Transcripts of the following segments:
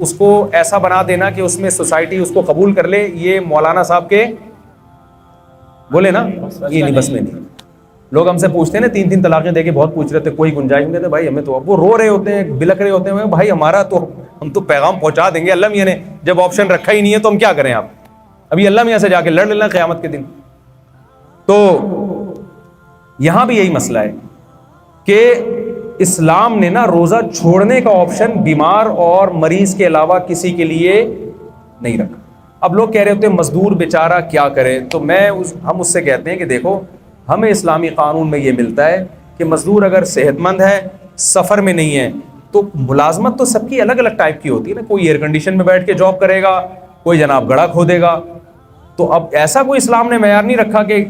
اس کو ایسا بنا دینا کہ اس میں سوسائٹی اس کو قبول کر لے، یہ مولانا صاحب کے بولے نا یہ نہیں، بس میں نہیں. لوگ ہم سے پوچھتے ہیں نا 3 طلاقیں دے کے بہت پوچھ رہے تھے، کوئی گنجائش نہیں. کہتے بھائی ہمیں تو، وہ رو رہے ہوتے ہیں، بلک رہے ہوتے ہیں، بھائی ہمارا تو ہم تو پیغام پہنچا دیں گے. اللہ میاں نے جب آپشن رکھا ہی نہیں ہے تو ہم کیا کریں؟ آپ ابھی اللہ میاں سے جا کے لڑ لینا قیامت کے دن. تو یہاں بھی یہی مسئلہ ہے کہ اسلام نے نا روزہ چھوڑنے کا آپشن بیمار اور مریض کے علاوہ کسی کے لیے نہیں رکھا. اب لوگ کہہ رہے ہوتے ہیں مزدور بیچارہ کیا کرے، تو ہم اس سے کہتے ہیں کہ دیکھو ہمیں اسلامی قانون میں یہ ملتا ہے کہ مزدور اگر صحت مند ہے، سفر میں نہیں ہے، تو ملازمت تو سب کی الگ الگ ٹائپ کی ہوتی ہے نا. کوئی ایئر کنڈیشن میں بیٹھ کے جاب کرے گا، کوئی جناب گڑھا کھودے گا. تو اب ایسا کوئی اسلام نے معیار نہیں رکھا کہ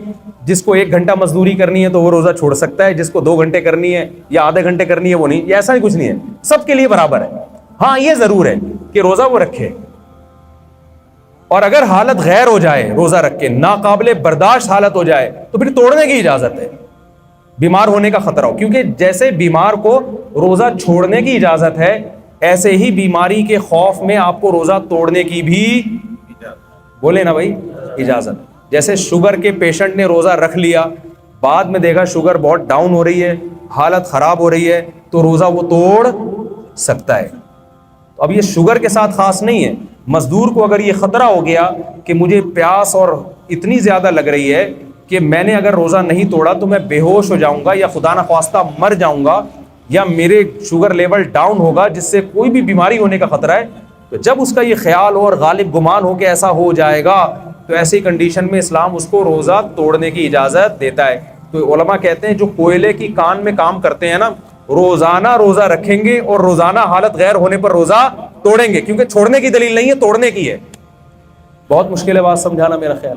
جس کو 1 گھنٹہ مزدوری کرنی ہے تو وہ روزہ چھوڑ سکتا ہے، جس کو 2 گھنٹے کرنی ہے یا آدھے گھنٹے کرنی ہے وہ نہیں. یہ ایسا ہی کچھ نہیں ہے، سب کے لیے برابر ہے. ہاں یہ ضرور ہے کہ روزہ وہ رکھے، اور اگر حالت غیر ہو جائے روزہ رکھ کے، ناقابل برداشت حالت ہو جائے تو پھر توڑنے کی اجازت ہے، بیمار ہونے کا خطرہ ہو. کیونکہ جیسے بیمار کو روزہ چھوڑنے کی اجازت ہے، ایسے ہی بیماری کے خوف میں آپ کو روزہ توڑنے کی بھی بولے نا بھائی اجازت. جیسے شوگر کے پیشنٹ نے روزہ رکھ لیا، بعد میں دیکھا شوگر بہت ڈاؤن ہو رہی ہے، حالت خراب ہو رہی ہے، تو روزہ وہ توڑ سکتا ہے. تو اب یہ شوگر کے ساتھ خاص نہیں ہے. مزدور کو اگر یہ خطرہ ہو گیا کہ مجھے پیاس اور اتنی زیادہ لگ رہی ہے کہ میں نے اگر روزہ نہیں توڑا تو میں بے ہوش ہو جاؤں گا یا خدا نخواستہ مر جاؤں گا یا میرے شوگر لیول ڈاؤن ہوگا جس سے کوئی بھی بیماری ہونے کا خطرہ ہے، تو جب اس کا یہ خیال اور غالب گمان ہو کہ ایسا ہو جائے گا تو ایسی کنڈیشن میں اسلام اس کو روزہ توڑنے کی اجازت دیتا ہے. تو علماء کہتے ہیں جو کوئلے کی کان میں کام کرتے ہیں نا، روزانہ روزہ رکھیں گے اور روزانہ حالت غیر ہونے پر روزہ توڑیں گے، کیونکہ چھوڑنے کی دلیل نہیں ہے، توڑنے کی ہے. بہت مشکل ہے بات سمجھانا، میرا خیال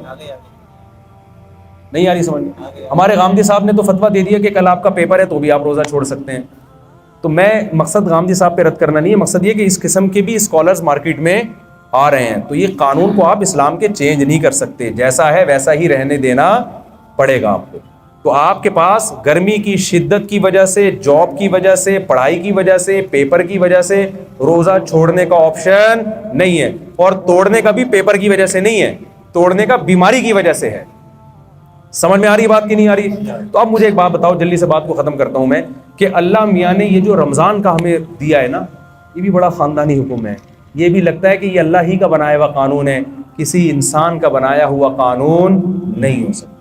نہیں آ رہی سمجھ. ہمارے غامدی صاحب نے تو فتویٰ دے دیا کہ کل آپ کا پیپر ہے تو بھی آپ روزہ چھوڑ سکتے ہیں. تو میں مقصد غامدی صاحب پہ رد کرنا نہیں ہے، مقصد یہ کہ اس قسم کے بھی اسکالرز مارکیٹ میں آ رہے ہیں. تو یہ قانون کو آپ اسلام کے چینج نہیں کر سکتے، جیسا ہے ویسا ہی رہنے دینا پڑے گا آپ کو. تو آپ کے پاس گرمی کی شدت کی وجہ سے، جاب کی وجہ سے، پڑھائی کی وجہ سے، پیپر کی وجہ سے روزہ چھوڑنے کا آپشن نہیں ہے، اور توڑنے کا بھی پیپر کی وجہ سے نہیں ہے، توڑنے کا بیماری کی وجہ سے ہے. سمجھ میں آ رہی بات کی نہیں آ رہی؟ تو اب مجھے ایک بات بتاؤ، جلدی سے بات کو ختم کرتا ہوں میں، کہ اللہ میاں نے یہ جو رمضان کا ہمیں دیا ہے نا، یہ بھی بڑا خاندانی حکم ہے. یہ بھی لگتا ہے کہ یہ اللہ ہی کا بنایا ہوا قانون ہے، کسی انسان کا بنایا ہوا قانون نہیں ہو سکتا.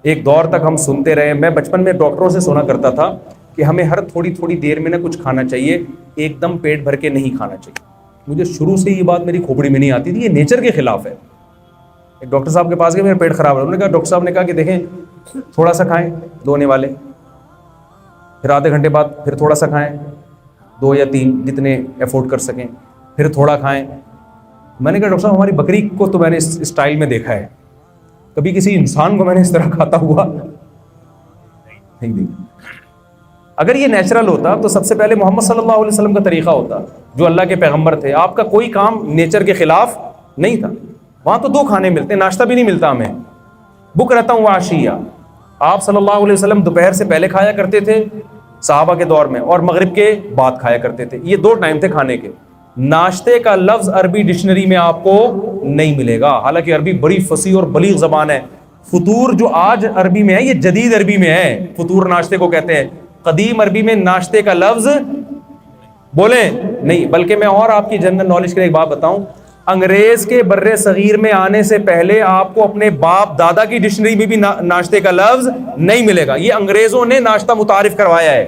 ایک دور تک ہم سنتے رہے، میں بچپن میں ڈاکٹروں سے سنا کرتا تھا کہ ہمیں ہر تھوڑی دیر میں نہ کچھ کھانا چاہیے، ایک دم پیٹ بھر کے نہیں کھانا چاہیے. مجھے شروع سے یہ بات میری کھوپڑی میں نہیں آتی تھی، یہ نیچر کے خلاف ہے. ایک ڈاکٹر صاحب کے پاس گئے، میرا پیٹ خراب ہے. انہوں نے کہا، ڈاکٹر صاحب نے کہا کہ دیکھیں تھوڑا سا کھائیں 2 ہونے والے، پھر آدھے گھنٹے بعد پھر تھوڑا سا کھائیں 2 یا 3 جتنے افورڈ کر سکیں، پھر تھوڑا کھائیں. میں نے کہا ڈاکٹر صاحب ہماری بکری کو تو میں نے اس اسٹائل میں دیکھا ہے، کبھی کسی انسان کو میں نے اس طرح کھاتا ہوا نہیں دیکھا. اگر یہ نیچرل ہوتا تو سب سے پہلے محمد صلی اللہ علیہ وسلم کا طریقہ ہوتا، جو اللہ کے پیغمبر تھے. آپ کا کوئی کام نیچر کے خلاف نہیں تھا. وہاں تو 2 کھانے ملتے، ناشتہ بھی نہیں ملتا ہمیں. بکرۃ و عشیہ، آپ صلی اللہ علیہ وسلم دوپہر سے پہلے کھایا کرتے تھے صحابہ کے دور میں، اور مغرب کے بعد کھایا کرتے تھے. یہ 2 ٹائم تھے کھانے کے. ناشتے کا لفظ عربی ڈکشنری میں آپ کو نہیں ملے گا، حالانکہ عربی بڑی فصیح اور بلیغ زبان ہے. فطور جو آج عربی میں ہے یہ جدید عربی میں ہے. فطور ناشتے کو کہتے ہیں. قدیم عربی میں ناشتے کا لفظ بولیں نہیں. بلکہ میں اور آپ کی جنرل نالج کے لیے ایک بات بتاؤں، انگریز کے بر صغیر میں آنے سے پہلے آپ کو اپنے باپ دادا کی ڈکشنری میں بھی ناشتے کا لفظ نہیں ملے گا. یہ انگریزوں نے ناشتہ متعارف کروایا ہے.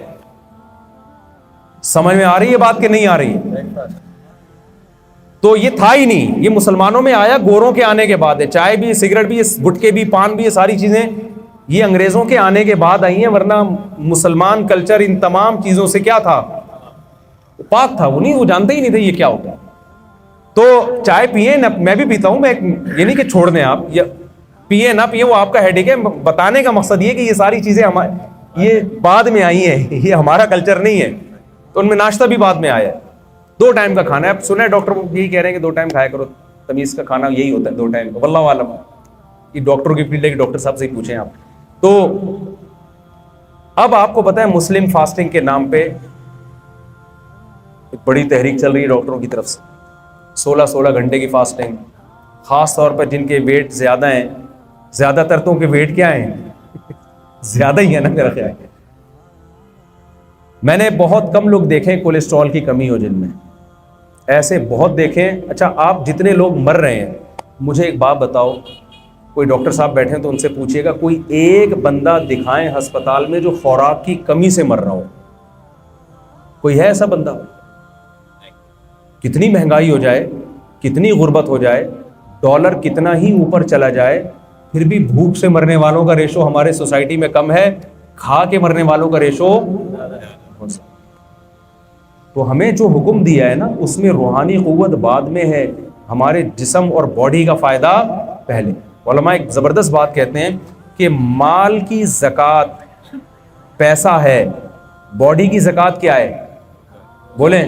سمجھ میں آ رہی ہے بات کہ نہیں آ رہی؟ تو یہ تھا ہی نہیں، یہ مسلمانوں میں آیا گوروں کے آنے کے بعد ہے. چائے بھی، سگریٹ بھی، گٹکے بھی، پان بھی، یہ ساری چیزیں یہ انگریزوں کے آنے کے بعد آئی ہیں. ورنہ مسلمان کلچر ان تمام چیزوں سے کیا تھا؟ پاک تھا. وہ جانتے ہی نہیں تھے یہ کیا ہوتا ہے. تو چائے پیئے نہ، میں بھی پیتا ہوں، میں یہ نہیں کہ چھوڑ دیں آپ، یا پیئے نہ پیئے وہ آپ کا ہیڈیک ہے. بتانے کا مقصد یہ کہ یہ ساری چیزیں یہ بعد میں آئی ہیں، یہ ہمارا کلچر نہیں ہے. تو ان میں ناشتہ بھی بعد میں آیا ہے. 2 ٹائم کا کھانا ہے. اب سنا ہے ڈاکٹر یہی کہہ رہے ہیں کہ 2 ٹائم کھایا کرو، تمیز کا کھانا یہی ہوتا ہے 2 ٹائم. واللہ عالم، یہ ڈاکٹروں کی فیلڈ ہے کہ ڈاکٹر صاحب سے ہی پوچھیں آپ. تو اب آپ کو پتہ ہے مسلم فاسٹنگ کے نام پہ ایک بڑی تحریک چل رہی ہے ڈاکٹروں کی طرف سے، 16 گھنٹے کی فاسٹنگ، خاص طور پر جن کے ویٹ زیادہ ہیں، زیادہ تر تو کے ویٹ کیا ہیں زیادہ ہی ہے نا میرا خیال. میں نے بہت کم لوگ دیکھیں کولیسٹرول کی کمی ہو جن میں، ایسے بہت دیکھیں. اچھا آپ جتنے لوگ مر رہے ہیں، مجھے ایک بات بتاؤ، کوئی ڈاکٹر صاحب بیٹھے ہیں تو ان سے پوچھیے گا کوئی ایک بندہ دکھائیں ہسپتال میں جو خوراک کی کمی سے مر رہا ہو، کوئی ہے ایسا بندہ؟ کتنی مہنگائی ہو جائے، کتنی غربت ہو جائے، ڈالر کتنا ہی اوپر چلا جائے، پھر بھی بھوک سے مرنے والوں کا ریشو ہمارے سوسائٹی میں کم ہے، کھا کے مرنے والوں کا ریشو. تو ہمیں جو حکم دیا ہے نا اس میں روحانی قوت بعد میں ہے، ہمارے جسم اور باڈی کا فائدہ پہلے. علماء ایک زبردست بات کہتے ہیں کہ مال کی زکوٰۃ پیسہ ہے، باڈی کی زکوٰۃ کیا ہے؟ بولیں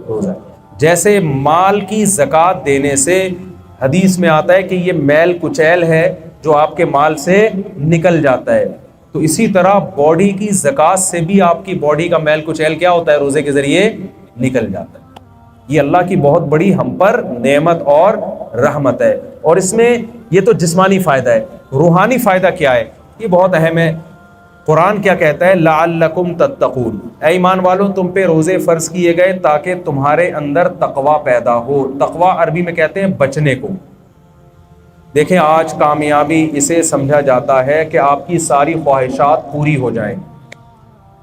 روزہ. جیسے مال کی زکوٰۃ دینے سے حدیث میں آتا ہے کہ یہ میل کچیل ہے جو آپ کے مال سے نکل جاتا ہے، تو اسی طرح باڈی کی زکوٰۃ سے بھی آپ کی باڈی کا میل کچیل کیا ہوتا ہے؟ روزے کے ذریعے نکل جاتا ہے. یہ اللہ کی بہت بڑی ہم پر نعمت اور رحمت ہے. اور اس میں یہ تو جسمانی فائدہ ہے، روحانی فائدہ کیا ہے؟ یہ بہت اہم ہے. قرآن کیا کہتا ہے؟ لعلکم تتقون، اے ایمان والوں تم پہ روزے فرض کیے گئے تاکہ تمہارے اندر تقوی پیدا ہو. تقوی عربی میں کہتے ہیں بچنے کو. دیکھیں آج کامیابی اسے سمجھا جاتا ہے کہ آپ کی ساری خواہشات پوری ہو جائیں.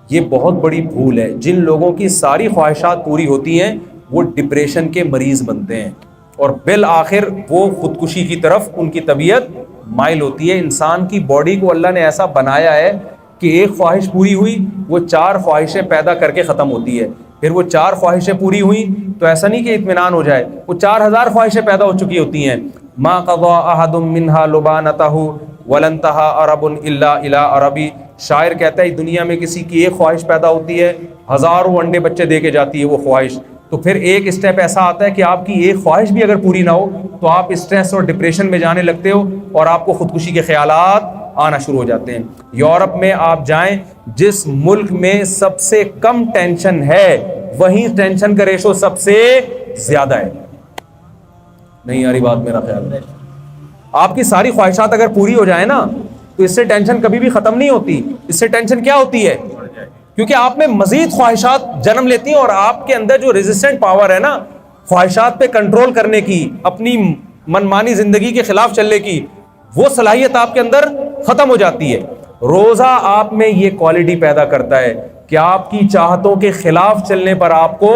یہ بہت بڑی بھول ہے. جن لوگوں کی ساری خواہشات پوری ہوتی ہیں وہ ڈپریشن کے مریض بنتے ہیں اور بالآخر وہ خودکشی کی طرف ان کی طبیعت مائل ہوتی ہے. انسان کی باڈی کو اللہ نے ایسا بنایا ہے کہ ایک خواہش پوری ہوئی وہ 4 خواہشیں پیدا کر کے ختم ہوتی ہے، پھر وہ 4 خواہشیں پوری ہوئیں تو ایسا نہیں کہ اطمینان ہو جائے، وہ 4000 خواہشیں پیدا ہو چکی ہوتی ہیں. ما قضى احد منها لبانته ولن انتهى عرب الا الى عربی. شاعر کہتا ہے دنیا میں کسی کی ایک خواہش پیدا ہوتی ہے، ہزاروں انڈے بچے دے کے جاتی ہے وہ خواہش. تو پھر ایک اسٹیپ ایسا آتا ہے کہ آپ کی ایک خواہش بھی اگر پوری نہ ہو تو آپ اسٹریس اور ڈپریشن میں جانے لگتے ہو اور آپ کو خودکشی کے خیالات آنا شروع ہو جاتے ہیں. یورپ میں آپ جائیں، جس ملک میں سب سے کم ٹینشن ہے وہیں ٹینشن کا ریشو سب سے زیادہ ہے. نہیں یاری بات میرا خیال ہے. آپ کی ساری خواہشات اگر پوری ہو جائیں نا تو اس سے ٹینشن کبھی بھی ختم نہیں ہوتی. اس سے ٹینشن کیا ہوتی ہے؟ کیونکہ آپ میں مزید خواہشات جنم لیتی ہیں اور آپ کے اندر جو ریزسٹنٹ پاور ہے نا خواہشات پہ کنٹرول کرنے کی، اپنی منمانی زندگی کے خلاف چلنے کی، وہ صلاحیت آپ کے اندر ختم ہو جاتی ہے. روزہ آپ میں یہ کوالٹی پیدا کرتا ہے کہ آپ کی چاہتوں کے خلاف چلنے پر آپ کو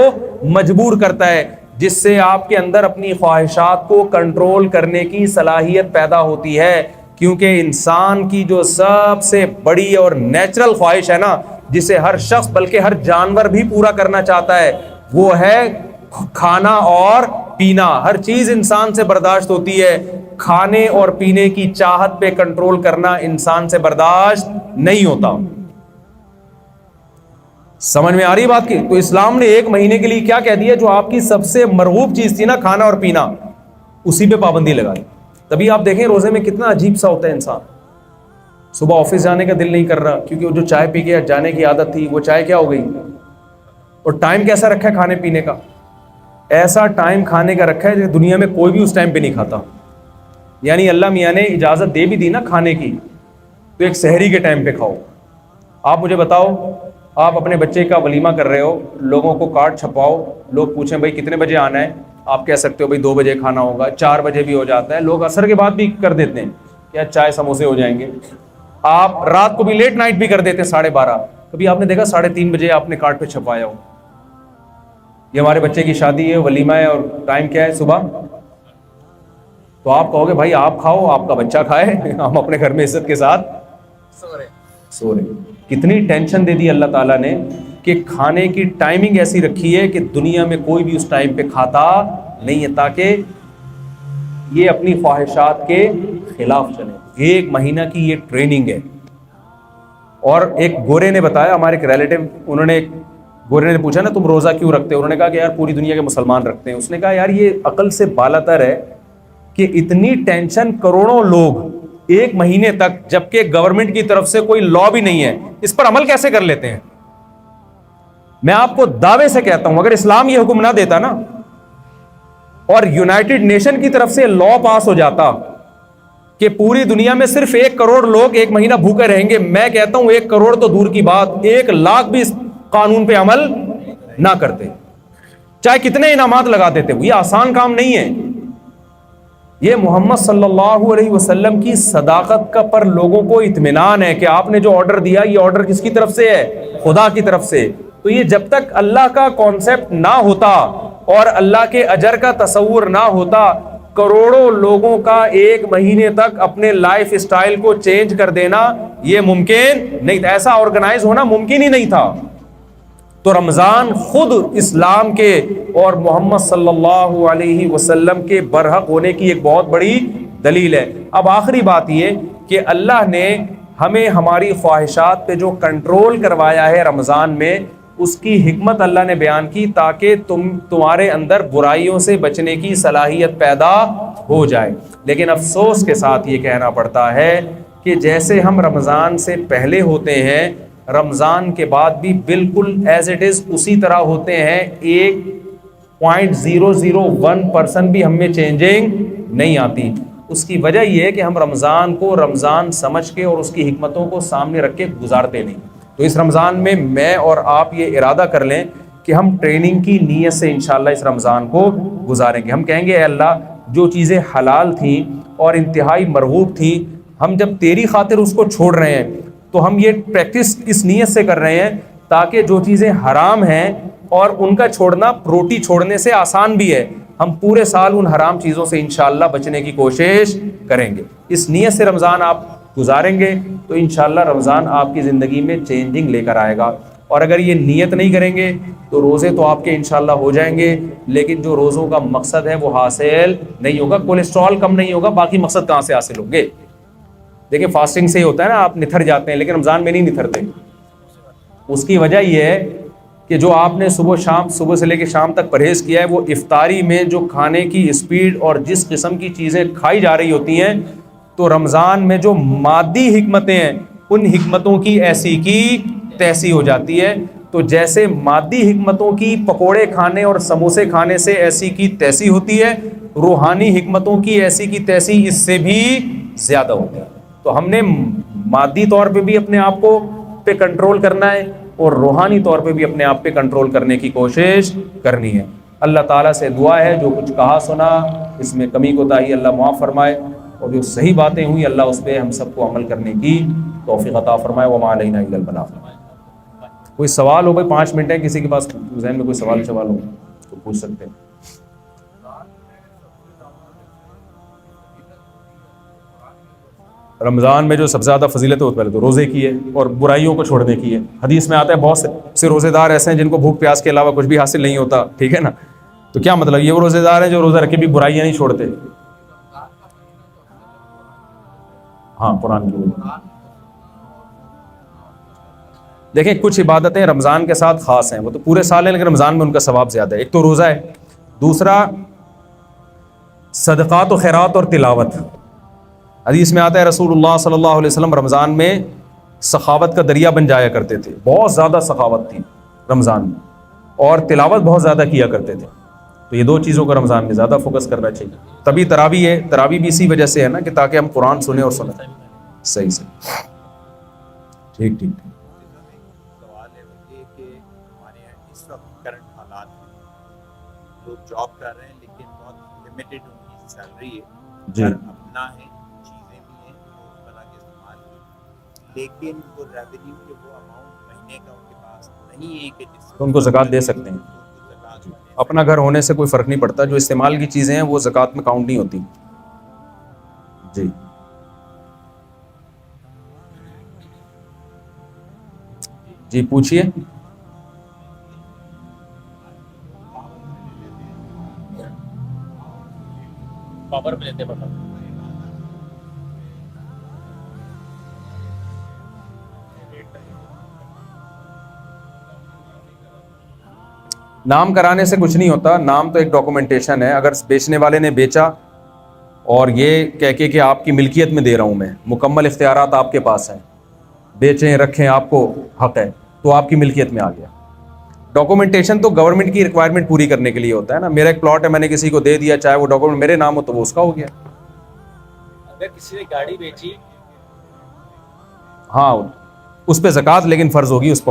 مجبور کرتا ہے، جس سے آپ کے اندر اپنی خواہشات کو کنٹرول کرنے کی صلاحیت پیدا ہوتی ہے. کیونکہ انسان کی جو سب سے بڑی اور نیچرل خواہش ہے نا، جسے ہر شخص بلکہ ہر جانور بھی پورا کرنا چاہتا ہے، وہ ہے کھانا اور پینا. ہر چیز انسان سے برداشت ہوتی ہے، کھانے اور پینے کی چاہت پہ کنٹرول کرنا انسان سے برداشت نہیں ہوتا. سمجھ میں آ رہی بات کی؟ تو اسلام نے 1 مہینے کے لیے کیا کہہ دیا؟ جو آپ کی سب سے مرغوب چیز تھی نا کھانا اور پینا، اسی پہ پابندی لگا دی. تبھی آپ دیکھیں روزے میں کتنا عجیب سا ہوتا ہے انسان. صبح آفس جانے کا دل نہیں کر رہا کیونکہ وہ جو چائے پی کے جانے کی عادت تھی وہ چائے کیا ہو گئی. اور ٹائم کیسا رکھا ہے کھانے پینے کا؟ ایسا ٹائم کھانے کا رکھا ہے کہ دنیا میں کوئی بھی اس ٹائم پہ نہیں کھاتا. یعنی اللہ میاں نے اجازت دے بھی دی نا کھانے کی تو ایک سحری کے ٹائم پہ کھاؤ. آپ مجھے بتاؤ، آپ اپنے بچے کا ولیمہ کر رہے ہو، لوگوں کو کارڈ چھپاؤ، لوگ پوچھیں بھائی کتنے بجے آنا ہے، آپ کہہ سکتے ہو بھائی 2 بجے کھانا ہوگا، 4 بجے بھی ہو جاتا ہے. لوگ عصر کے بعد بھی کر دیتے ہیں کیا چائے سموسے ہو جائیں گے. آپ رات کو بھی لیٹ نائٹ بھی کر دیتے ہیں 12:30. کبھی آپ نے دیکھا 3:30 بجے آپ نے کارڈ پہ چھپایا ہو؟ یہ ہمارے بچے کی شادی ہے، ولیمہ ہے اور ٹائم کیا ہے صبح. تو آپ کہو گے بھائی آپ کھاؤ، آپ کا بچہ کھائے، ہم اپنے گھر میں عزت کے ساتھ سو رہے. کتنی ٹینشن دے دی اللہ تعالیٰ نے کہ کھانے کی ٹائمنگ ایسی رکھی ہے کہ دنیا میں کوئی بھی اس ٹائم پہ کھاتا نہیں ہے تاکہ یہ اپنی خواہشات کے خلاف چلے. 1 مہینہ کی یہ ٹریننگ ہے. اور ایک گورے نے بتایا، ہمارے ایک ریلیٹو، انہوں نے گورے نے پوچھا نا تم روزہ کیوں رکھتے ہو؟ انہوں نے کہا کہ یار پوری دنیا کے مسلمان رکھتے ہیں. اس نے کہا یار یہ عقل سے بالاتر ہے کہ اتنی ٹینشن کروڑوں لوگ 1 مہینے تک، جبکہ گورنمنٹ کی طرف سے کوئی لا بھی نہیں ہے، اس پر عمل کیسے کر لیتے ہیں؟ میں آپ کو دعوے سے کہتا ہوں اگر اسلام یہ حکم نہ دیتا نا اور یونائٹڈ نیشن کی طرف سے لا پاس ہو جاتا کہ پوری دنیا میں صرف 1 کروڑ لوگ 1 مہینہ بھوکے رہیں گے، میں کہتا ہوں 1 کروڑ تو دور کی بات، 1 لاکھ بھی اس قانون پہ عمل نہ کرتے، چاہے کتنے انعامات لگا دیتے، یہ آسان کام نہیں ہے۔ یہ محمد صلی اللہ علیہ وسلم کی صداقت کا پر لوگوں کو اطمینان ہے کہ آپ نے جو آرڈر دیا یہ آرڈر کس کی طرف سے ہے؟ خدا کی طرف سے۔ تو یہ جب تک اللہ کا کانسیپٹ نہ ہوتا اور اللہ کے اجر کا تصور نہ ہوتا، کروڑوں لوگوں کا 1 مہینے تک اپنے لائف اسٹائل کو چینج کر دینا یہ ممکن نہیں تھا، ایسا آرگنائز ہونا ممکن ہی نہیں تھا۔ تو رمضان خود اسلام کے اور محمد صلی اللہ علیہ وسلم کے برحق ہونے کی ایک بہت بڑی دلیل ہے۔ اب آخری بات یہ کہ اللہ نے ہمیں ہماری خواہشات پہ جو کنٹرول کروایا ہے رمضان میں، اس کی حکمت اللہ نے بیان کی تاکہ تمہارے اندر برائیوں سے بچنے کی صلاحیت پیدا ہو جائے۔ لیکن افسوس کے ساتھ یہ کہنا پڑتا ہے کہ جیسے ہم رمضان سے پہلے ہوتے ہیں، رمضان کے بعد بھی بالکل ایز اٹ از اسی طرح ہوتے ہیں، 1.001% بھی ہم میں چینجنگ نہیں آتی۔ اس کی وجہ یہ ہے کہ ہم رمضان کو رمضان سمجھ کے اور اس کی حکمتوں کو سامنے رکھ کے گزارتے نہیں۔ تو اس رمضان میں میں اور آپ یہ ارادہ کر لیں کہ ہم ٹریننگ کی نیت سے انشاءاللہ اس رمضان کو گزاریں گے۔ ہم کہیں گے اے اللہ جو چیزیں حلال تھیں اور انتہائی مرغوب تھیں، ہم جب تیری خاطر اس کو چھوڑ رہے ہیں تو ہم یہ پریکٹس اس نیت سے کر رہے ہیں تاکہ جو چیزیں حرام ہیں اور ان کا چھوڑنا روٹی چھوڑنے سے آسان بھی ہے، ہم پورے سال ان حرام چیزوں سے انشاءاللہ بچنے کی کوشش کریں گے۔ اس نیت سے رمضان آپ گزاریں گے تو انشاءاللہ رمضان آپ کی زندگی میں چینجنگ لے کر آئے گا۔ اور اگر یہ نیت نہیں کریں گے تو روزے تو آپ کے انشاءاللہ ہو جائیں گے، لیکن جو روزوں کا مقصد ہے وہ حاصل نہیں ہوگا، کولیسٹرول کم نہیں ہوگا، باقی مقصد کہاں سے حاصل ہوں گے؟ دیکھیں فاسٹنگ سے ہی ہوتا ہے نا، آپ نتھر جاتے ہیں لیکن رمضان میں نہیں نتھرتے۔ اس کی وجہ یہ ہے کہ جو آپ نے صبح سے لے کے شام تک پرہیز کیا ہے، وہ افطاری میں جو کھانے کی اسپیڈ اور جس قسم کی چیزیں کھائی جا رہی ہوتی ہیں، تو رمضان میں جو مادی حکمتیں ہیں ان حکمتوں کی ایسی کی تیسی ہو جاتی ہے۔ تو جیسے مادی حکمتوں کی پکوڑے کھانے اور سموسے کھانے سے ایسی کی تیسی ہوتی ہے، روحانی حکمتوں کی ایسی کی تیسی اس سے بھی زیادہ ہوتی ہے۔ تو ہم نے مادی طور پہ بھی اپنے آپ کو پہ کنٹرول کرنا ہے اور روحانی طور پہ بھی اپنے آپ پہ کنٹرول کرنے کی کوشش کرنی ہے۔ اللہ تعالیٰ سے دعا ہے جو کچھ کہا سنا اس میں کمی کوتاہی اللہ معاف فرمائے، اور جو صحیح باتیں ہوئی اللہ اس پہ ہم سب کو عمل کرنے کی توفیق عطا فرمائے۔ وما علینا الا البلاغ۔ کوئی سوال ہو بھائی 5 منٹ ہے، کسی کے پاس ذہن میں کوئی سوال ہو تو پوچھ سکتے ہیں۔ رمضان میں جو سب سے زیادہ فضیلت ہے وہ پہلے تو روزے کی ہے اور برائیوں کو چھوڑنے کی ہے۔ حدیث میں آتا ہے بہت سے روزے دار ایسے ہیں جن کو بھوک پیاس کے علاوہ کچھ بھی حاصل نہیں ہوتا، ٹھیک ہے نا؟ تو کیا مطلب؟ یہ وہ روزے دار ہیں جو روزہ رکھ کے بھی برائیاں نہیں چھوڑتے۔ ہاں قرآن کی دیکھیں کچھ عبادتیں رمضان کے ساتھ خاص ہیں، وہ تو پورے سال ہیں لیکن رمضان میں ان کا ثواب زیادہ ہے۔ ایک تو روزہ ہے، دوسرا صدقات و خیرات اور تلاوت۔ حدیث میں آتا ہے رسول اللہ صلی اللہ علیہ وسلم رمضان میں سخاوت کا دریا بن جایا کرتے تھے، بہت زیادہ سخاوت تھی رمضان میں، اور تلاوت بہت زیادہ کیا کرتے تھے۔ تو یہ 2 چیزوں کو رمضان میں زیادہ فوکس کرنا چاہیے۔ تبھی تراویح ہے، تراویح بھی اسی وجہ سے ہے نا کہ تاکہ ہم قرآن سنیں اور سنیں صحیح سے۔ ٹھیک ٹھیک سوال ہے یہ کہ ہمارے یہاں اس وقت کرنٹ حالات ہیں، لوگ جاب کر رہے ہیں لیکن بہت لمیٹڈ ان کی سیلری ہے، جی اپنا ہے، چیزیں بھی ہیں روزمرہ کے استعمال کی، لیکن وہ ریونیو کے وہ اماؤنٹ مہینے کا ان کے پاس نہیں ہے کہ جس سے تو ان کو زکوٰۃ دے سکتے ہیں۔ اپنا گھر ہونے سے کوئی فرق نہیں پڑتا، جو استعمال کی چیزیں ہیں وہ زکوٰۃ میں کاؤنٹ نہیں ہوتی۔ جی جی پوچھئے۔ پاور پہ لیتے پڑتا نام کرانے سے کچھ نہیں ہوتا، نام تو ایک ڈاکومنٹیشن ہے۔ اگر بیچنے والے نے بیچا اور یہ کہہ کے کہ آپ کی ملکیت میں دے رہا ہوں میں، مکمل اختیارات آپ کے پاس ہیں، بیچیں رکھیں آپ کو حق ہے، تو آپ کی ملکیت میں آ گیا۔ ڈاکومنٹیشن تو گورنمنٹ کی ریکوائرمنٹ پوری کرنے کے لیے ہوتا ہے نا. میرا ایک پلاٹ ہے, میں نے کسی کو دے دیا, چاہے وہ ڈاکومنٹ میرے نام ہو تو وہ اس کا ہو گیا. اگر کسی نے گاڑی بیچی, ہاں اس پہ زکوٰۃ لیکن فرض ہوگی اس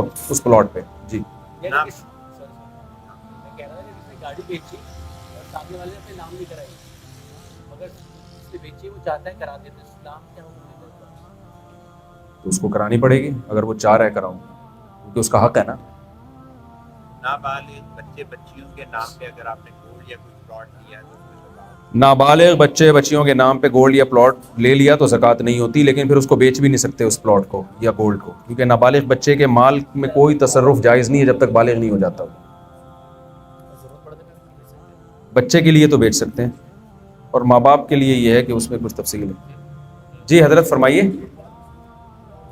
پلاٹ پہ. جی میں کہہ رہا تھا کہ کسی نے گاڑی بیچی اور سامنے والے نے اپنے نام نہیں کرائی, مگر جس نے بیچی وہ چاہتا ہے کرا دے, تو اسلام کیا حکم دیتا ہے؟ تو اس کو کرانی پڑے گی اگر وہ چاہ رہا ہے کراؤں, کیونکہ اس کا حق ہے نا. نابالغ بچے بچیوں کے نام پہ اگر آپ نے گولڈ یا کوئی پلاٹ لیا ہے تو اس میں زکوٰۃ نابالغ بچے بچیوں کے نام پہ گولڈ یا پلاٹ لے لیا تو زکوٰۃ نہیں ہوتی, لیکن پھر اس کو بیچ بھی نہیں سکتے اس پلاٹ کو یا گولڈ کو, کیونکہ نابالغ بچے کے مال میں کوئی تصرف جائز نہیں ہے جب تک بالغ نہیں ہو جاتا. بچے کے لیے تو بیچ سکتے ہیں, اور ماں باپ کے لیے یہ ہے کہ اس میں کچھ تفصیل ہے. جی حضرت فرمائیے.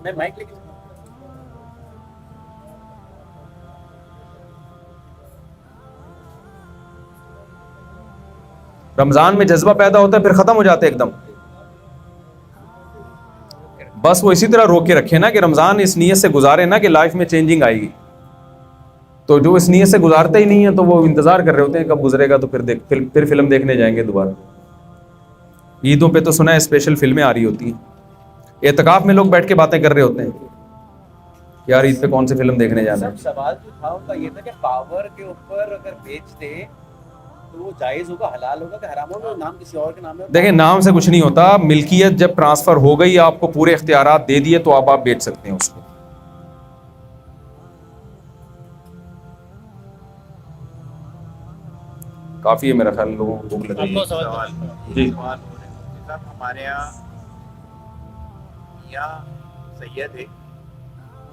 میں مائک لے کے رمضان میں جذبہ پیدا ہوتا ہے پھر ختم ہو جاتا ہے ایک دم. بس وہ اسی طرح روک کے رکھے نا کہ رمضان اس نیت سے گزارے نا کہ لائف میں چینجنگ آئے گی. تو جو اس نیت سے گزارتے ہی نہیں ہے تو وہ انتظار کر رہے ہوتے ہیں کب گزرے گا, تو پھر فلم دیکھنے جائیں گے دوبارہ. عیدوں پہ تو سنا ہے اسپیشل فلمیں آ رہی ہوتی ہیں. اعتکاف میں لوگ بیٹھ کے باتیں کر رہے ہوتے ہیں کہ یار عید پہ کون سی فلم دیکھنے جانا ہے. سوال جو تھا ان کا یہ تھا کہ پاور کے اوپر اگر بیچ دے تو وہ جائز ہوگا, حلال ہوگا کہ حرام ہوگا, نام کسی اور کے نام میں. دیکھیں نام سے کچھ نہیں ہوتا, ملکیت جب ٹرانسفر ہو گئی, آپ کو پورے اختیارات دے دیے تو آپ بیچ سکتے ہیں اس کو. کافی ہے میرا خیال, لوگوں کو بھوک لگ رہی ہے. جی سوال ہو رہے ہیں صاحب. ہمارے یہاں میاں سید ہے,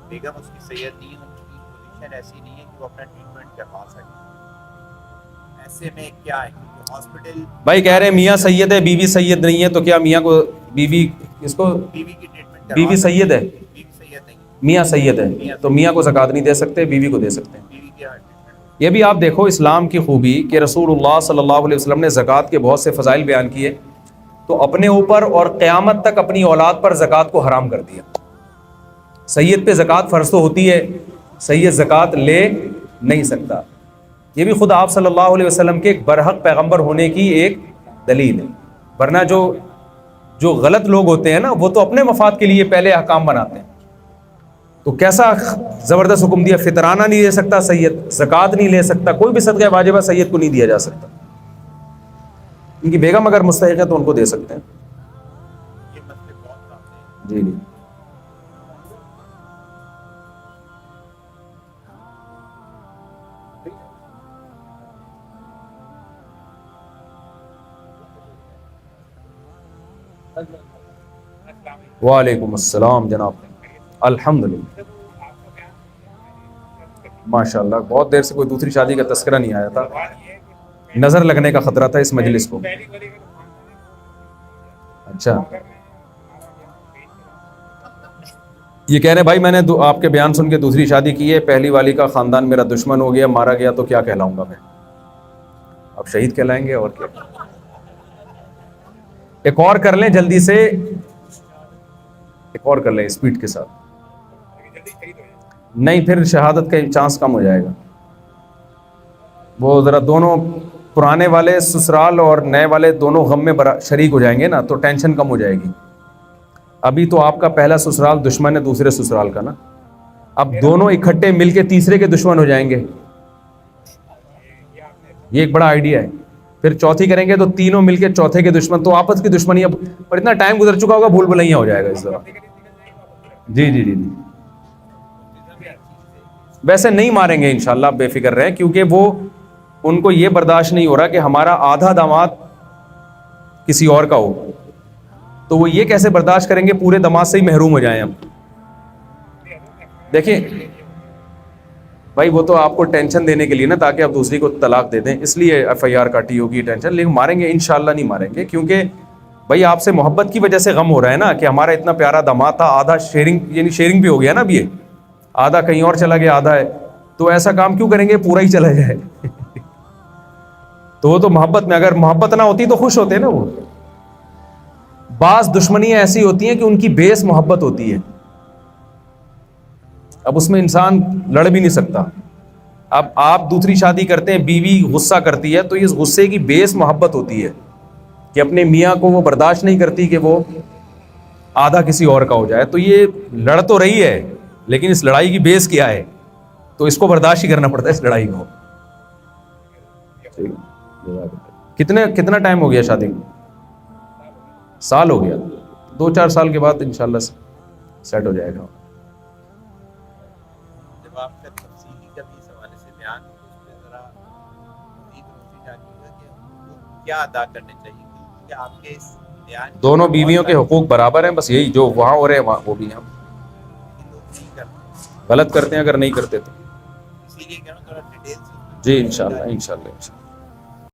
بیگم اس کی سید نہیں, ان کی پوزیشن ایسی نہیں ہے کہ وہ اپنا ٹریٹمنٹ کروا سکے. ایسے میں کیا ہے کہ ہاسپٹل بھائی کہہ رہے ہیں میاں سید ہے بیوی سید نہیں ہے, تو کیا میاں کو بیوی اس کو بیوی کی ٹریٹمنٹ بیوی سید ہے, بیوی سید نہیں, میاں سید ہے تو میاں کو زکوٰۃ نہیں دے سکتے, بیوی کو دے سکتے ہیں. بیوی کی ٹریٹمنٹ. یہ بھی آپ دیکھو اسلام کی خوبی کہ رسول اللہ صلی اللہ علیہ وسلم نے زکوٰۃ کے بہت سے فضائل بیان کیے, تو اپنے اوپر اور قیامت تک اپنی اولاد پر زکوٰۃ کو حرام کر دیا. سید پہ زکوٰۃ فرض تو ہوتی ہے, سید زکوٰۃ لے نہیں سکتا. یہ بھی خود آپ صلی اللہ علیہ وسلم کے ایک برحق پیغمبر ہونے کی ایک دلیل ہے. ورنہ جو غلط لوگ ہوتے ہیں نا, وہ تو اپنے مفاد کے لیے پہلے احکام بناتے ہیں. تو کیسا زبردست حکم دیا, فطرانہ نہیں لے سکتا سید, زکوٰۃ نہیں لے سکتا, کوئی بھی صدقہ واجبہ سید کو نہیں دیا جا سکتا. ان کی بیگم اگر مستحق ہے تو ان کو دے سکتے ہیں. یہ مسئلے بہت سامنے ہیں. جی جی وعلیکم السلام جناب. الحمدللہ ماشاء اللہ, بہت دیر سے کوئی دوسری شادی کا تذکرہ نہیں آیا تھا, نظر لگنے کا خطرہ تھا اس مجلس کو. اچھا یہ کہہ رہے بھائی میں نے آپ کے بیان سن کے دوسری شادی کی ہے, پہلی والی کا خاندان میرا دشمن ہو گیا, مارا گیا, تو کیا کہلاؤں گا میں؟ اب شہید کہلائیں گے اور کیا. ایک اور کر لیں جلدی سے, ایک اور کر لیں اسپیڈ کے ساتھ. نہیں پھر شہادت کا چانس کم ہو جائے گا. وہ ذرا دونوں پرانے والے سسرال اور نئے والے دونوں غم میں شریک ہو جائیں گے نا, تو ٹینشن کم ہو جائے گی. ابھی تو آپ کا پہلا سسرال دشمن ہے دوسرے سسرال کا نا, اب دونوں اکٹھے مل کے تیسرے کے دشمن ہو جائیں گے. یہ ایک بڑا آئیڈیا ہے. پھر چوتھی کریں گے تو تینوں مل کے چوتھے کے دشمن, تو آپس کی دشمنی اب پر اتنا ٹائم گزر چکا ہوگا, بھول بھلائیاں ہو جائے گا اس دفعہ. جی جی جی جی ویسے نہیں ماریں گے انشاءاللہ, آپ بے فکر رہیں, کیونکہ وہ ان کو یہ برداشت نہیں ہو رہا کہ ہمارا آدھا داماد کسی اور کا ہو, تو وہ یہ کیسے برداشت کریں گے پورے داماد سے ہی محروم ہو جائیں ہم. دیکھیں بھائی وہ تو آپ کو ٹینشن دینے کے لیے نا, تاکہ آپ دوسری کو طلاق دے دیں, اس لیے ایف آئی آر کاٹی ہوگی ٹینشن. لیکن ماریں گے انشاءاللہ نہیں ماریں گے, کیونکہ بھائی آپ سے محبت کی وجہ سے غم ہو رہا ہے نا کہ ہمارا اتنا پیارا داماد تھا, آدھا شیئرنگ یعنی شیئرنگ بھی ہو گیا نا, اب یہ آدھا کہیں اور چلا گیا, آدھا ہے, تو ایسا کام کیوں کریں گے, پورا ہی چلا جائے. تو وہ تو محبت میں, اگر محبت نہ ہوتی تو خوش ہوتے نا. وہ بعض دشمنیاں ایسی ہوتی ہیں کہ ان کی بیس محبت ہوتی ہے, اب اس میں انسان لڑ بھی نہیں سکتا. اب آپ دوسری شادی کرتے ہیں, بیوی غصہ کرتی ہے, تو اس غصے کی بیس محبت ہوتی ہے کہ اپنے میاں کو وہ برداشت نہیں کرتی کہ وہ آدھا کسی اور کا ہو جائے. تو یہ لڑ تو رہی ہے لیکن اس لڑائی کی بیس کیا ہے, تو اس کو برداشت ہی کرنا پڑتا ہے اس لڑائی کو. کتنا ٹائم ہو گیا شادی کو؟ سال ہو گیا. 2-4 سال کے بعد انشاءاللہ سیٹ ہو جائے گا. جب آپ کا تفصیلی کا بھی اس حوالے سے بیان ہو تو اس میں ذرا مزید روشنی ڈالی ہوگا کہ حقوق کیا ادا کرنے چاہیے, کیونکہ آپ کے اس بیان دونوں بیویوں کے حقوق برابر ہیں, بس یہی جو وہاں ہو رہے ہیں وہاں وہ بھی ہیں. لوگ نہیں کرتے, غلط کرتے ہیں اگر نہیں کرتے تو. اسی لیے کہہ رہا ہوں تھوڑا ڈیٹیل سے جی انشاءاللہ.